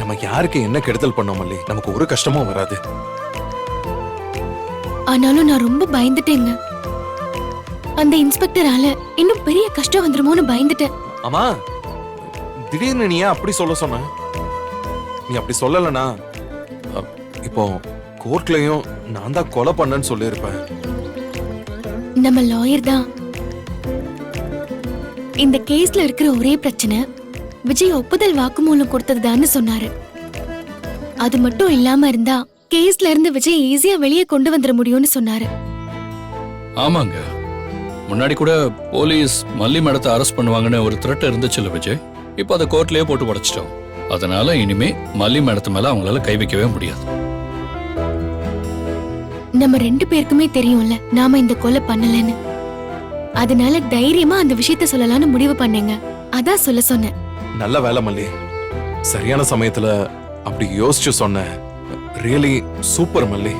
நம்ம யாருக்கு என்ன கெடுதல் பண்ணோம் மல்லி, நமக்கு ஒரு கஷ்டமும் வராது. ஆனாலும் நான் ரொம்ப பயந்துட்டேங்க. அந்த இன்ஸ்பெக்டரால இன்னும் பெரிய கஷ்டம் வந்துருமோன்னு பயந்துட்டேன். ஆமா, திடீர்னு நீ ஏன் அப்படி சொல்ல சொன்ன? நீ அப்படி சொல்லலனா இப்போ கோர்ட்லயும் நான் தான் கொலை பண்ணேன்னு சொல்லியிருப்பேன். நம்ம லாயர் தான் இந்த கேஸ்ல இருக்கிற ஒரே பிரச்சனை விஜய் ஒப்புதல் வாக்குமூலம் கொடுத்ததுதான்னு சொன்னாரு. அது மட்டும் இல்லாம இருந்தா கேஸ்ல இருந்து விஜய் ஈஸியா வெளியே கொண்டு வந்துட முடியும்னு சொன்னாரு. ஆமாங்க, முன்னாடி கூட போலீஸ் மல்லி மேடத்தை அரெஸ்ட் பண்ணுவாங்கன்னு ஒரு த்ரெட் இருந்துச்சுல்ல விஜய். இப்போ அதை கோர்ட்லயே போட்டு உடைச்சிட்டோம். அதனால இனிமே மல்லி மேடத்து மேல அவங்களால கை வைக்கவே முடியாது. நம்ம 2 பேருக்குமே தெரியும்ல நாம இந்த கொலை பண்ணலன்னு. அதனால தைரியமா அந்த விஷயத்த சொல்லலாம்னு முடிவு பண்ணேங்க. அதான் சொல்ல சொன்னேன். நல்ல வேலை மல்லி, சரியான சமயத்துல அப்படி யோசிச்சு சொன்ன. ரியலி சூப்பர் மல்லி.